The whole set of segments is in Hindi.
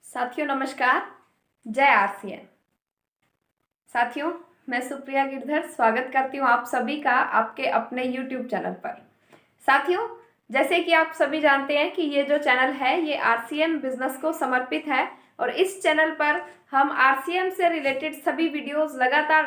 साथियों नमस्कार। जय आरसीएम। साथियों मैं सुप्रिया गिरधर स्वागत करती हूँ आप सभी का आपके अपने YouTube चैनल पर। साथियों जैसे कि आप सभी जानते हैं कि ये जो चैनल है ये आरसीएम बिजनेस को समर्पित है और इस चैनल पर हम आरसीएम से रिलेटेड सभी वीडियोस लगातार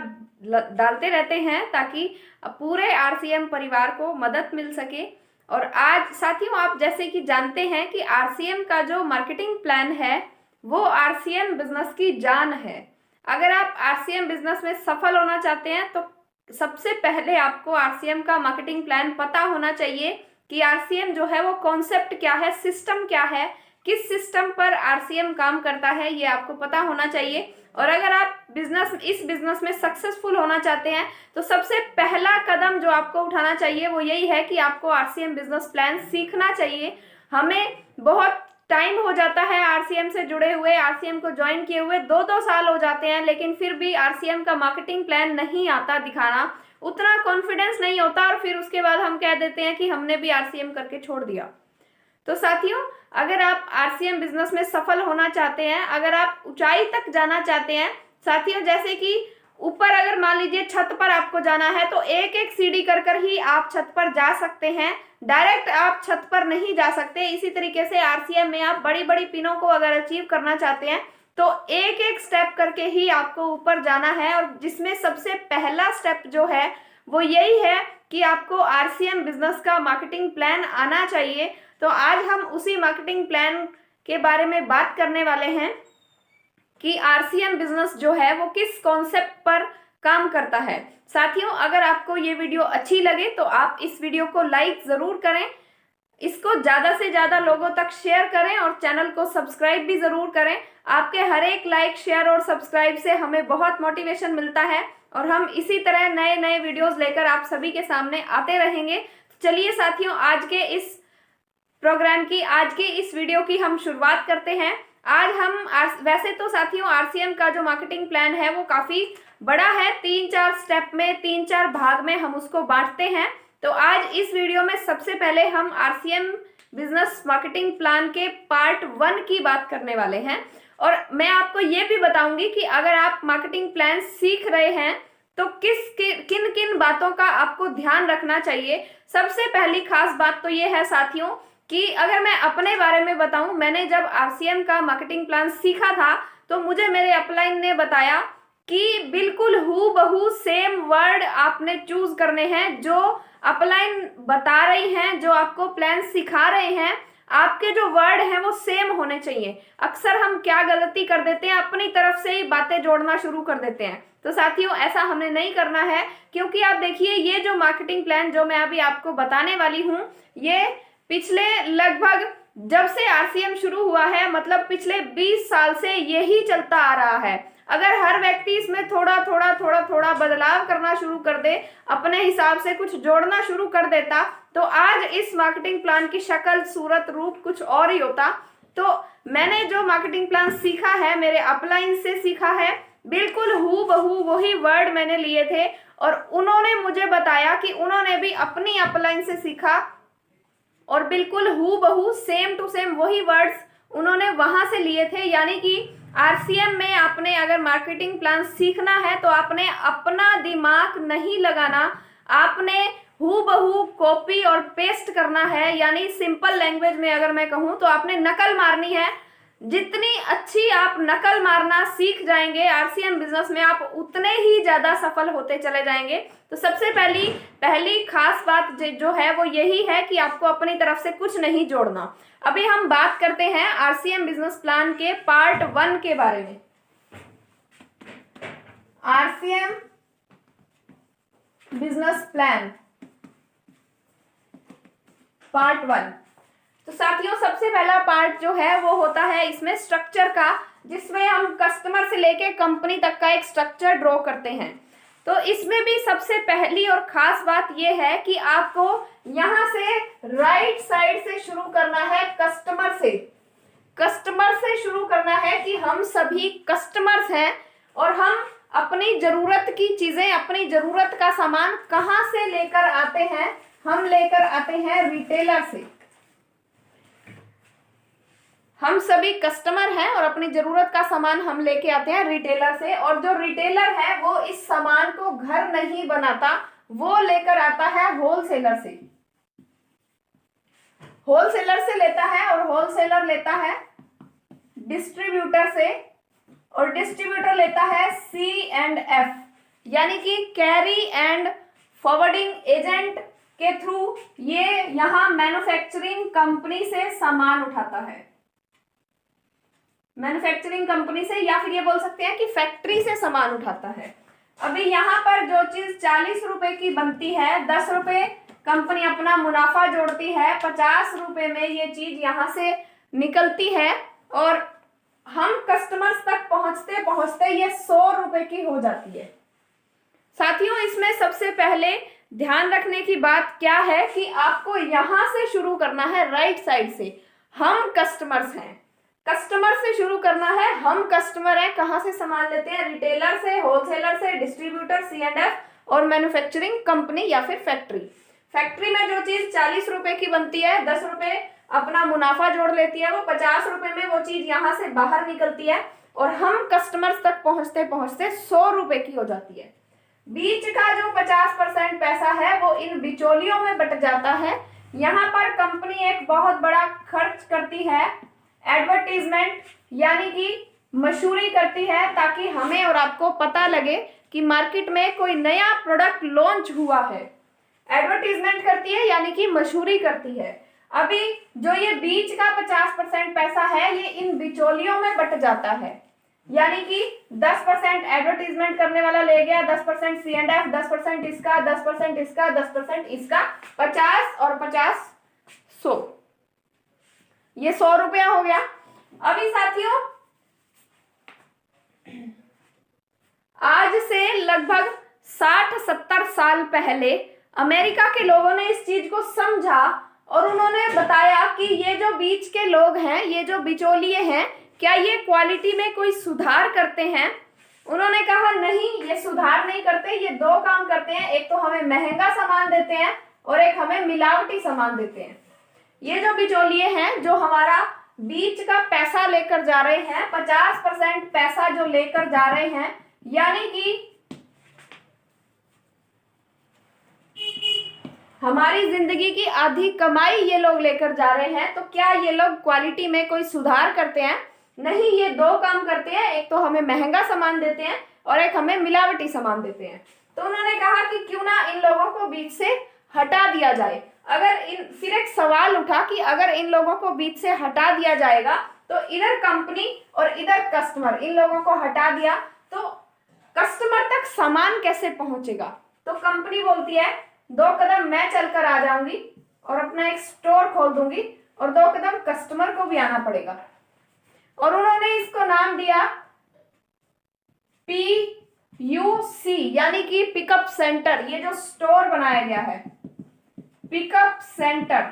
डालते रहते हैं ताकि पूरे आरसीएम परिवार को मदद मिल सके। और आज साथियों आप जैसे कि जानते हैं कि आरसीएम का जो मार्केटिंग प्लान है वो आरसीएम बिजनेस की जान है। अगर आप आरसीएम बिजनेस में सफल होना चाहते हैं तो सबसे पहले आपको आरसीएम का मार्केटिंग प्लान पता होना चाहिए कि आरसीएम जो है वो कॉन्सेप्ट क्या है, सिस्टम क्या है, किस सिस्टम पर आरसीएम काम करता है, ये आपको पता होना चाहिए। और अगर आप इस बिजनेस में सक्सेसफुल होना चाहते हैं तो सबसे पहला कदम जो आपको उठाना चाहिए वो यही है कि आपको आरसीएम बिजनेस प्लान सीखना चाहिए। हमें बहुत टाइम हो जाता है आरसीएम से जुड़े हुए, आरसीएम को ज्वाइन किए हुए 2-2 साल हो जाते हैं, लेकिन फिर भी आरसीएम का मार्केटिंग प्लान नहीं आता दिखाना, उतना कॉन्फिडेंस नहीं होता और फिर उसके बाद हम कह देते हैं कि हमने भी आरसीएम करके छोड़ दिया। तो साथियों अगर आप आरसीएम बिजनेस में सफल होना चाहते हैं, अगर आप ऊंचाई तक जाना चाहते हैं, साथियों जैसे कि ऊपर अगर मान लीजिए छत पर आपको जाना है तो एक एक सीढ़ी कर कर ही आप छत पर जा सकते हैं, डायरेक्ट आप छत पर नहीं जा सकते। इसी तरीके से आरसीएम में आप बड़ी बड़ी पिनों को अगर अचीव करना चाहते हैं तो एक एक स्टेप करके ही आपको ऊपर जाना है। और जिसमें सबसे पहला स्टेप जो है वो यही है कि आपको आरसीएम बिजनेस का मार्केटिंग प्लान आना चाहिए। तो आज हम उसी मार्केटिंग प्लान के बारे में बात करने वाले हैं कि आरसीएम बिजनेस जो है वो किस कॉन्सेप्ट पर काम करता है। साथियों अगर आपको ये वीडियो अच्छी लगे तो आप इस वीडियो को लाइक जरूर करें, इसको ज्यादा से ज्यादा लोगों तक शेयर करें और चैनल को सब्सक्राइब भी जरूर करें। आपके हर एक लाइक, शेयर और सब्सक्राइब से हमें बहुत मोटिवेशन मिलता है और हम इसी तरह नए नए वीडियोस लेकर आप सभी के सामने आते रहेंगे। चलिए साथियों आज के इस वीडियो की हम शुरुआत करते हैं। आज हम वैसे तो साथियों आरसीएम का जो मार्केटिंग प्लान है वो काफी बड़ा है, 3-4 स्टेप में, 3-4 भाग में हम उसको बांटते हैं। तो आज इस वीडियो में सबसे पहले हम आरसीएम बिजनेस मार्केटिंग प्लान के पार्ट 1 की बात करने वाले हैं। और मैं आपको ये भी बताऊंगी कि अगर आप मार्केटिंग प्लान सीख रहे हैं तो किन किन बातों का आपको ध्यान रखना चाहिए। सबसे पहली खास बात तो ये है साथियों कि अगर मैं अपने बारे में बताऊं, मैंने जब आरसीएम का मार्केटिंग प्लान सीखा था तो मुझे मेरे अपलाइन ने बताया कि बिल्कुल हूबहू सेम वर्ड आपने चूज करने हैं जो अपलाइन बता रही हैं, जो आपको प्लान सिखा रहे हैं, आपके जो वर्ड हैं वो सेम होने चाहिए। अक्सर हम क्या गलती कर देते हैं, अपनी तरफ से ही बातें जोड़ना शुरू कर देते हैं। तो साथियों ऐसा हमने नहीं करना है, क्योंकि आप देखिए ये जो मार्केटिंग प्लान जो मैं अभी आपको बताने वाली हूँ ये पिछले लगभग जब से आरसीएम शुरू हुआ है, मतलब पिछले 20 साल से यही चलता आ रहा है। अगर हर व्यक्ति इसमें थोड़ा थोड़ा बदलाव करना शुरू कर दे, अपने हिसाब से कुछ जोड़ना शुरू कर देता, तो आज इस मार्केटिंग प्लान की शक्ल, सूरत, रूप कुछ और ही होता। तो मैंने जो मार्केटिंग प्लान सीखा है मेरे अपलाइन से सीखा है, बिल्कुल हूबहू वही वर्ड मैंने लिए थे और उन्होंने मुझे बताया कि उन्होंने भी अपनी अपलाइन से सीखा और बिल्कुल हूबहू सेम टू सेम वही वर्ड्स उन्होंने वहां से लिए थे। यानी कि आरसीएम में आपने अगर मार्केटिंग प्लान सीखना है तो आपने अपना दिमाग नहीं लगाना, आपने हूबहू कॉपी और पेस्ट करना है। यानी सिंपल लैंग्वेज में अगर मैं कहूँ तो आपने नकल मारनी है। जितनी अच्छी आप नकल मारना सीख जाएंगे आरसीएम बिजनेस में, आप उतने ही ज्यादा सफल होते चले जाएंगे। तो सबसे पहली खास बात जो है वो यही है कि आपको अपनी तरफ से कुछ नहीं जोड़ना। अभी हम बात करते हैं आरसीएम बिजनेस प्लान के पार्ट 1 के बारे में। RCM business plan part 1। तो साथियों सबसे पहला पार्ट जो है वो होता है इसमें स्ट्रक्चर का, जिसमें हम कस्टमर से लेके कंपनी तक का एक स्ट्रक्चर ड्रॉ करते हैं। तो इसमें भी सबसे पहली और खास बात ये है कि आपको यहां से राइट साइड से शुरू करना है, कस्टमर से शुरू करना है कि हम सभी कस्टमर्स हैं और हम अपनी जरूरत की चीजें, अपनी जरूरत का सामान कहां से लेकर आते हैं? हम लेकर आते हैं रिटेलर से। हम सभी कस्टमर हैं और अपनी जरूरत का सामान हम लेके आते हैं रिटेलर से, और जो रिटेलर है वो इस सामान को घर नहीं बनाता, वो लेकर आता है होलसेलर से। होलसेलर से लेता है और होलसेलर लेता है डिस्ट्रीब्यूटर से, और डिस्ट्रीब्यूटर लेता है C&F यानी कि कैरी एंड फॉरवर्डिंग एजेंट के थ्रू ये यहां मैन्युफैक्चरिंग कंपनी से सामान उठाता है। मैन्युफैक्चरिंग कंपनी से, या फिर ये बोल सकते हैं कि फैक्ट्री से सामान उठाता है। अभी यहाँ पर जो चीज 40 रुपए की बनती है, 10 रुपए कंपनी अपना मुनाफा जोड़ती है, 50 रुपए में ये चीज यहाँ से निकलती है और हम कस्टमर्स तक पहुंचते पहुंचते ये 100 रुपए की हो जाती है। साथियों, इसमें सबसे पहले ध्यान रखने की बात क्या है कि आपको यहां से शुरू करना है, राइट साइड से। हम कस्टमर्स हैं, कस्टमर से शुरू करना है। हम कस्टमर हैं, कहां से सामान लेते हैं? रिटेलर से, होलसेलर से, डिस्ट्रीब्यूटर, C&F और मैन्युफैक्चरिंग कंपनी या फिर फैक्ट्री। फैक्ट्री में जो चीज 40 रुपए की बनती है, 10 रुपए अपना मुनाफा जोड़ लेती है, वो 50 रुपए में वो चीज यहां से बाहर निकलती है और हम कस्टमर्स तक पहुंचते पहुंचते 100 रुपए की हो जाती है। बीच का जो 50% पैसा है वो इन बिचौलियों में बट जाता है। यहाँ पर कंपनी एक बहुत बड़ा खर्च करती है, एडवर्टीजमेंट यानी कि मशहूरी करती है, ताकि हमें और आपको पता लगे कि मार्केट में कोई नया प्रोडक्ट लॉन्च हुआ है। एडवर्टीजमेंट करती है यानी कि मशहूरी करती है। अभी जो ये बीच का 50% पैसा है ये इन बिचौलियों में बट जाता है, यानी कि 10% एडवर्टीजमेंट करने वाला ले गया, 10% C&F, 10% इसका, 10% इसका, 10% इसका, 50 और 50 100, ये 100 रुपया हो गया। अभी साथियों, आज से लगभग 60-70 साल पहले अमेरिका के लोगों ने इस चीज को समझा और उन्होंने बताया कि ये जो बीच के लोग हैं, ये जो बिचौलिए हैं, क्या ये क्वालिटी में कोई सुधार करते हैं? उन्होंने कहा नहीं, ये सुधार नहीं करते, ये दो काम करते हैं, एक तो हमें महंगा सामान देते हैं और एक हमें मिलावटी सामान देते हैं। ये जो बिचौलिए हैं जो हमारा बीच का पैसा लेकर जा रहे हैं, 50% पैसा जो लेकर जा रहे हैं, यानी कि हमारी जिंदगी की आधी कमाई ये लोग लेकर जा रहे हैं, तो क्या ये लोग क्वालिटी में कोई सुधार करते हैं? नहीं, ये दो काम करते हैं, एक तो हमें महंगा सामान देते हैं और एक हमें मिलावटी सामान देते हैं। तो उन्होंने कहा कि क्यों ना इन लोगों को बीच से हटा दिया जाए। फिर एक सवाल उठा कि अगर इन लोगों को बीच से हटा दिया जाएगा तो इधर कंपनी और इधर कस्टमर, इन लोगों को हटा दिया तो कस्टमर तक सामान कैसे पहुंचेगा? तो कंपनी बोलती है 2 कदम मैं चलकर आ जाऊंगी और अपना एक स्टोर खोल दूंगी और 2 कदम कस्टमर को भी आना पड़ेगा। और उन्होंने इसको नाम दिया PUC यानी कि पिकअप सेंटर। ये जो स्टोर बनाया गया है, पिकअप सेंटर।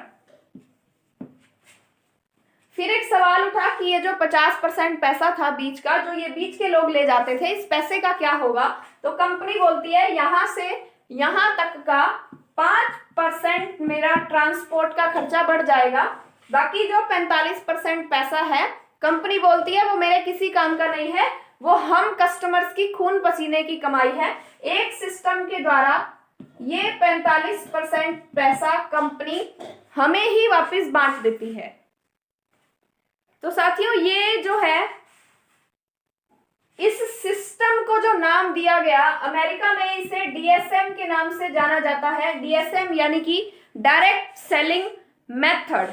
फिर एक सवाल उठा कि ये जो 50% पैसा था बीच का, जो ये बीच के लोग ले जाते थे, इस पैसे का क्या होगा? तो कंपनी बोलती है यहां से यहां तक का 5% मेरा ट्रांसपोर्ट का खर्चा बढ़ जाएगा, बाकी जो 45% पैसा है कंपनी बोलती है वो मेरे किसी काम का नहीं है, वो हम कस्टमर्स की खून पसीने की कमाई है। एक सिस्टम के द्वारा ये 45% पैसा कंपनी हमें ही वापस बांट देती है। तो साथियों, ये जो है इस सिस्टम को जो नाम दिया गया, अमेरिका में इसे DSM के नाम से जाना जाता है। DSM यानी कि डायरेक्ट सेलिंग मेथड,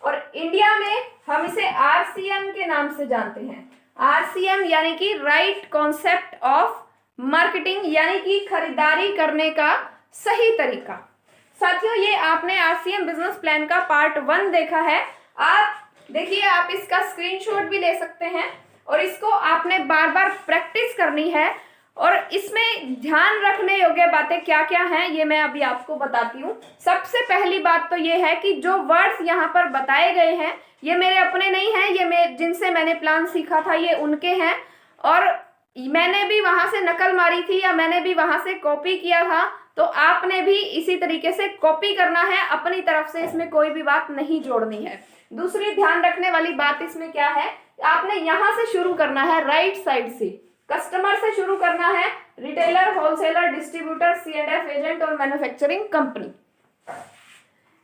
और इंडिया में हम इसे RCM के नाम से जानते हैं। RCM यानी कि राइट कॉन्सेप्ट ऑफ मार्केटिंग, यानी कि खरीदारी करने का सही तरीका। साथियों, ये आपने RCM बिजनेस प्लान का पार्ट 1 देखा है। आप देखिए, आप इसका स्क्रीनशॉट भी ले सकते हैं और इसको आपने बार बार प्रैक्टिस करनी है। और इसमें ध्यान रखने योग्य बातें क्या क्या हैं ये मैं अभी आपको बताती हूँ। सबसे पहली बात तो ये है कि जो वर्ड्स यहाँ पर बताए गए हैं ये मेरे अपने नहीं हैं, ये जिनसे मैंने प्लान सीखा था ये उनके हैं, और मैंने भी वहां से नकल मारी थी या मैंने भी वहां से कॉपी किया था, तो आपने भी इसी तरीके से कॉपी करना है अपनी तरफ से, इसमें कोई भी बात नहीं जोड़नी है। दूसरी ध्यान रखने वाली बात इसमें क्या है, आपने यहां से शुरू करना है, राइट साइड से, कस्टमर से शुरू करना है, retailer, wholesaler, distributor, C&F agent और मैन्युफैक्चरिंग कंपनी।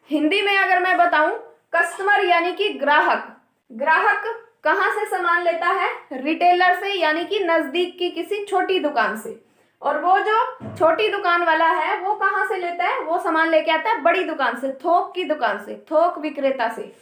हिंदी में अगर मैं बताऊं, कस्टमर यानी कि ग्राहक, ग्राहक कहां से सामान लेता है, रिटेलर से यानी कि नजदीक की किसी छोटी दुकान से, और वो जो छोटी दुकान वाला है वो कहां से लेता है, वो सामान लेके आता है बड़ी दुकान से, थोक की दुकान से, थोक विक्रेता से।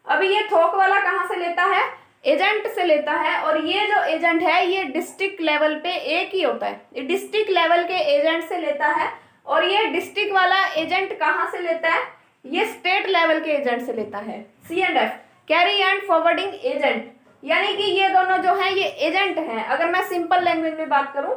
अभी ये थोक वाला कहां से लेता है, एजेंट से लेता है, और ये जो एजेंट है ये डिस्ट्रिक्ट लेवल पे एक ही होता है, ये डिस्ट्रिक्ट लेवल के एजेंट से लेता है, और ये डिस्ट्रिक्ट वाला एजेंट कहां से लेता है, ये स्टेट लेवल के एजेंट से लेता है, C&F, carry and forwarding agent, यानी कि ये दोनों जो हैं ये एजेंट हैं। अगर मैं सिंपल लैंग्वेज में बात करूं,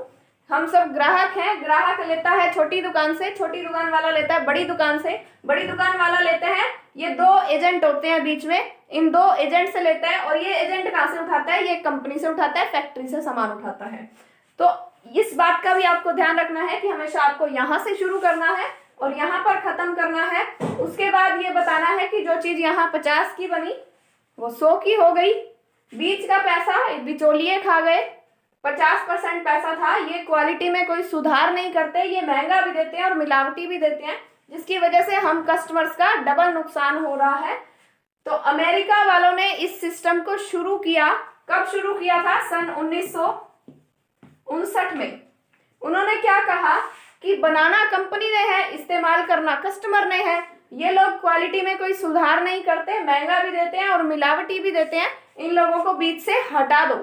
हम सब ग्राहक हैं, ग्राहक लेता है छोटी दुकान से, छोटी दुकान वाला लेता है बड़ी दुकान से, बड़ी दुकान वाला लेते हैं, ये दो एजेंट होते हैं बीच में, इन दो एजेंट से लेता है, और ये एजेंट कहाँ से उठाता है, ये कंपनी से उठाता है, फैक्ट्री से सामान उठाता है। तो इस बात का भी आपको ध्यान रखना है कि हमेशा आपको यहाँ से शुरू करना है और यहाँ पर खत्म करना है। उसके बाद ये बताना है कि जो चीज यहाँ 50 की बनी वो 100 की हो गई, बीच का पैसा बिचौलिए खा गए, 50% पैसा था, ये क्वालिटी में कोई सुधार नहीं करते, ये महंगा भी देते हैं और मिलावटी भी देते हैं, जिसकी वजह से हम कस्टमर्स का डबल नुकसान हो रहा है। तो अमेरिका वालों ने इस सिस्टम को शुरू किया, कब शुरू किया था, सन 1959 में। उन्होंने क्या कहा कि बनाना कंपनी ने है, इस्तेमाल करना कस्टमर ने है, ये लोग क्वालिटी में कोई सुधार नहीं करते, महंगा भी देते हैं और मिलावटी भी देते हैं, इन लोगों को बीच से हटा दो।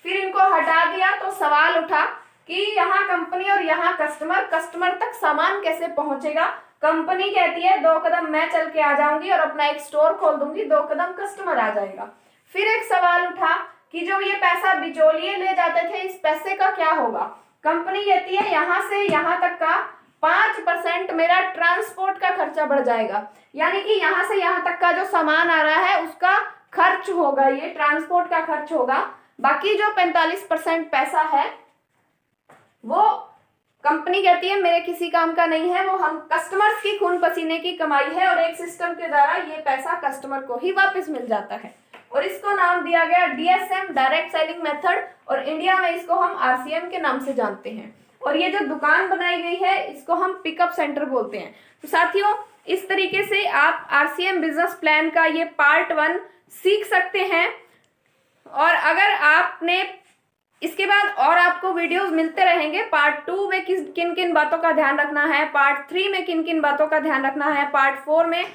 फिर इनको हटा दिया तो सवाल उठा कि यहाँ कंपनी और यहाँ कस्टमर, कस्टमर तक सामान कैसे पहुंचेगा। कंपनी कहती है 2 कदम मैं चल के आ जाऊंगी और अपना एक स्टोर खोल दूंगी, 2 कदम कस्टमर आ जाएगा। फिर एक सवाल उठा कि जो ये पैसा बिचौलिए ले जाते थे, इस पैसे का क्या होगा। कंपनी कहती है यहाँ से यहाँ तक का 5% मेरा ट्रांसपोर्ट का खर्चा बढ़ जाएगा, यानी कि यहाँ से यहाँ तक का जो सामान आ रहा है उसका खर्च होगा, ये ट्रांसपोर्ट का खर्च होगा। बाकी जो 45% पैसा है वो कंपनी कहती है मेरे किसी काम का नहीं है, वो हम कस्टमर्स की खून पसीने की कमाई है, और एक सिस्टम के द्वारा ये पैसा कस्टमर को ही वापस मिल जाता है, और इसको नाम दिया गया DSM, डायरेक्ट सेलिंग मेथड, और इंडिया में इसको हम RCM के नाम से जानते हैं। और ये जो दुकान बनाई गई है इसको हम पिकअप सेंटर बोलते हैं। तो साथियों, इस तरीके से आप RCM बिजनेस प्लान का ये पार्ट 1 सीख सकते हैं, और अगर आपने इसके बाद और आपको वीडियोस मिलते रहेंगे, पार्ट 2 में किन किन बातों का ध्यान रखना है, पार्ट 3 में किन किन बातों का ध्यान रखना है, पार्ट 4 में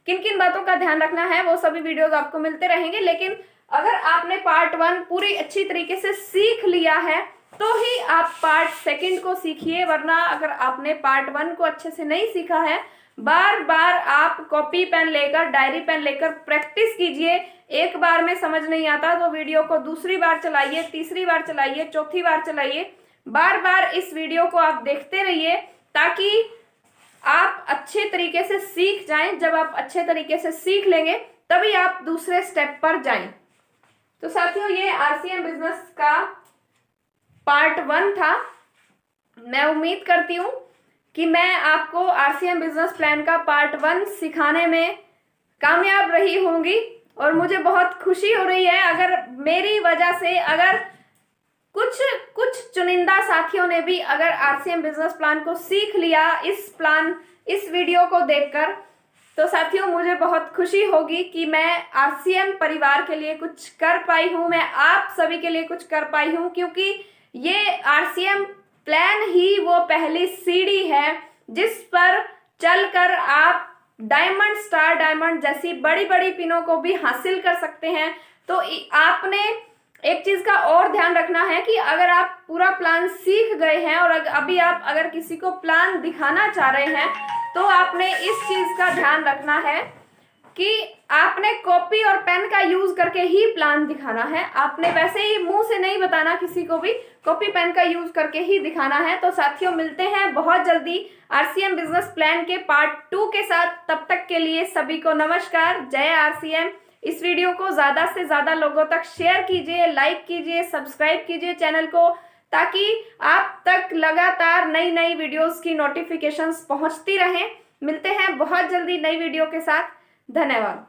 किन किन बातों का ध्यान रखना है, वो सभी वीडियोस आपको मिलते रहेंगे। लेकिन अगर आपने पार्ट 1 पूरी अच्छी तरीके से सीख लिया है तो ही आप पार्ट 2 को सीखिए, वरना अगर आपने पार्ट 1 को अच्छे से नहीं सीखा है, बार बार आप कॉपी पेन लेकर, डायरी पेन लेकर प्रैक्टिस कीजिए। एक बार में समझ नहीं आता तो वीडियो को दूसरी बार चलाइए, तीसरी बार चलाइए, चौथी बार चलाइए, बार बार इस वीडियो को आप देखते रहिए ताकि आप अच्छे तरीके से सीख जाएं। जब आप अच्छे तरीके से सीख लेंगे तभी आप दूसरे स्टेप पर जाएं। तो साथियों, ये RCM बिजनेस का पार्ट 1 था। मैं उम्मीद करती हूँ कि मैं आपको RCM बिजनेस प्लान का पार्ट 1 सिखाने में कामयाब रही होंगी, और मुझे बहुत खुशी हो रही है अगर मेरी वजह से अगर कुछ चुनिंदा साथियों ने भी अगर RCM बिजनेस प्लान को सीख लिया इस वीडियो को देखकर, तो साथियों मुझे बहुत खुशी होगी कि मैं RCM परिवार के लिए कुछ कर पाई हूँ, मैं आप सभी के लिए कुछ कर पाई हूँ, क्योंकि ये RCM प्लान ही वो पहली सीढ़ी है जिस पर चलकर आप डायमंड, स्टार डायमंड जैसी बड़ी बड़ी पिनों को भी हासिल कर सकते हैं। तो आपने एक चीज का और ध्यान रखना है कि अगर आप पूरा प्लान सीख गए हैं और अभी आप अगर किसी को प्लान दिखाना चाह रहे हैं, तो आपने इस चीज का ध्यान रखना है कि आपने कॉपी और पेन का यूज करके ही प्लान दिखाना है। आपने वैसे ही मुंह से नहीं बताना किसी को भी, कॉपी पेन का यूज करके ही दिखाना है। तो साथियों, मिलते हैं बहुत जल्दी RCM बिजनेस प्लान के पार्ट 2 के साथ। तब तक के लिए सभी को नमस्कार, जय RCM। इस वीडियो को ज्यादा से ज्यादा लोगों तक शेयर कीजिए, लाइक कीजिए, सब्सक्राइब कीजिए चैनल को, ताकि आप तक लगातार नई नई वीडियोस की नोटिफिकेशंस पहुंचती रहें। मिलते हैं बहुत जल्दी नई वीडियो के साथ। धन्यवाद।